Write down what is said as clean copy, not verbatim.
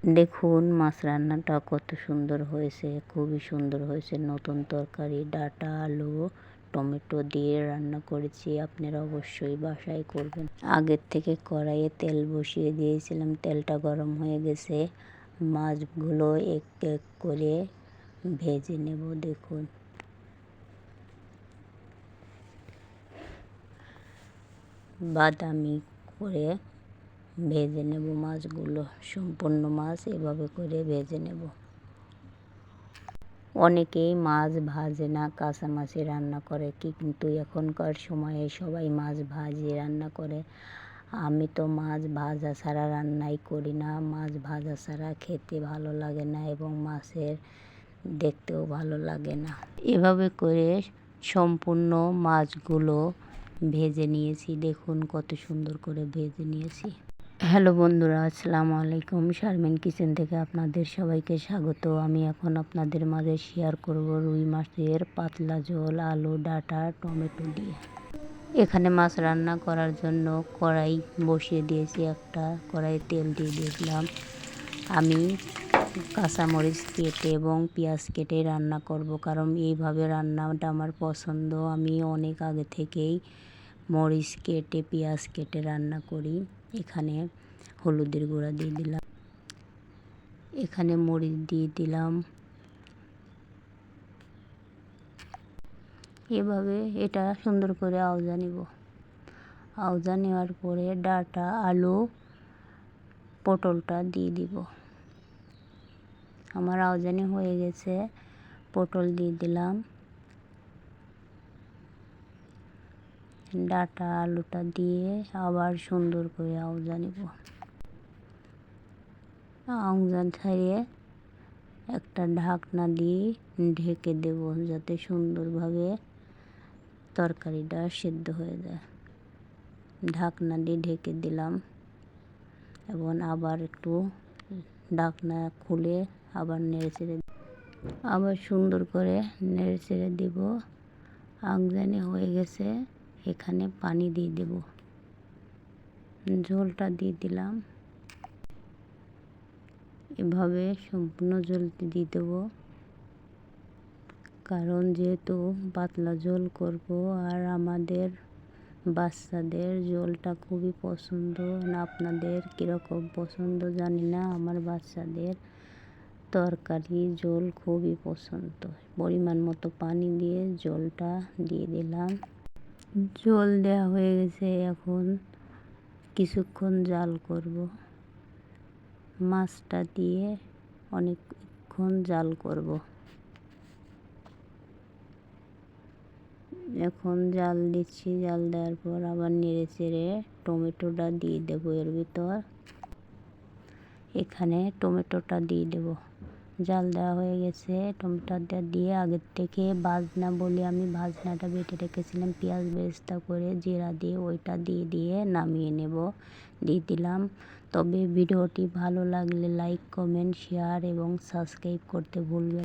দেখুন মাছ রান্নাটা কত সুন্দর হয়েছে, খুবই সুন্দর হয়েছে। নতুন তরকারি, ডাঁটা, আলু, টমেটো দিয়ে রান্না করেছি। আপনারা অবশ্যই বাসায় করবেন। আগের থেকে কড়াইয়ে তেল বসিয়ে দিয়েছিলাম, তেলটা গরম হয়ে গেছে। মাছগুলো এক এক করে ভেজে নেব। দেখুন বাদামি করে ভেজে নেব মাছগুলো। সম্পূর্ণ মাছ এভাবে করে ভেজে নেব। অনেকেই মাছ ভাজে না, কাঁচা মাছে রান্না করে, কিন্তু এখনকার সময়ে সবাই মাছ ভাজিয়ে রান্না করে। আমি তো মাছ ভাজা ছাড়া রান্নাই করি না। মাছ ভাজা ছাড়া খেতে ভালো লাগে না এবং মাছের দেখতেও ভালো লাগে না। এভাবে করে সম্পূর্ণ মাছগুলো ভেজে নিয়েছি। দেখুন কত সুন্দর করে ভেজে নিয়েছি। হ্যালো বন্ধুরা, আসসালামু আলাইকুম। শারমিন কিচেন থেকে আপনাদের সবাইকে স্বাগত। আমি এখন আপনাদের মাঝে শেয়ার করব রুই মাছের পাতলা ঝোল আলু, ডাঁটা, টমেটো দিয়ে। এখানে মাছ রান্না করার জন্য কড়াই বসিয়ে দিয়েছি। একটা কড়াইয়ে তেল দিয়ে দিয়েছিলাম। আমি কাঁচামরিচ কেটে এবং পেঁয়াজ কেটে রান্না করব, কারণ এইভাবে রান্নাটা আমার পছন্দ। আমি অনেক আগে থেকেই মরিচ কেটে পেঁয়াজ কেটে রান্না করি। এখানে হলুদের গুঁড়া দিয়ে দিলাম, এখানে মরিচ দিয়ে দিলাম। এভাবে এটা সুন্দর করে আউজা নিব। আউজা নেওয়ার পরে ডাঁটা, আলু, পটলটা দিয়ে দিব। আমার আউজানি হয়ে গেছে, পটল দিয়ে দিলাম। ডাঁটা আলুটা দিয়ে আবার সুন্দর করে আউজা নিব। আউজা ছাড়িয়ে একটা ঢাকনা দিয়ে ঢেকে দেব, যাতে সুন্দরভাবে তরকারিটা সিদ্ধ হয়ে যায়। ঢাকনা দিয়ে ঢেকে দিলাম এবং আবার একটু ঢাকনা খুলে আবার নেড়েচেড়ে আবার সুন্দর করে নেড়েচেড়ে দেব। আউজানি হয়ে গেছে, এখানে পানি দিয়ে দেব। ঝোলটা দিয়ে দিলাম। এভাবে সম্পূর্ণ ঝোলটি দিয়ে দেবো, কারণ যেহেতু পাতলা ঝোল করব আর আমাদের বাচ্চাদের ঝোলটা খুবই পছন্দ। আপনাদের কীরকম পছন্দ জানি না, আমার বাচ্চাদের তরকারি ঝোল খুবই পছন্দ। পরিমাণ মতো পানি দিয়ে ঝোলটা দিয়ে দিলাম। ঝোল দেওয়া হয়ে গেছে, এখন কিছুক্ষণ জাল করব। মাছটা দিয়ে অনেকক্ষণ জাল করব। এখন জাল দিচ্ছি, জাল দেওয়ার পর আবার নেড়ে চেড়ে টমেটোটা দিয়ে দেব এর ভিতর। এখানে টমেটোটা দিয়ে দেব। জাল দেওয়া হয়ে গেছে, টমেটোটা দিয়ে আগের থেকে ভাজনা বলে আমি ভাজনাটা বেটে রেখেছিলাম পেঁয়াজ বেরেস্তা করে জিরা দিয়ে, ওইটা দিয়ে নামিয়ে নেব। দিয়ে দিলাম। তবে ভিডিওটি ভালো লাগলে লাইক, কমেন্ট, শেয়ার এবং সাবস্ক্রাইব করতে ভুলবেন।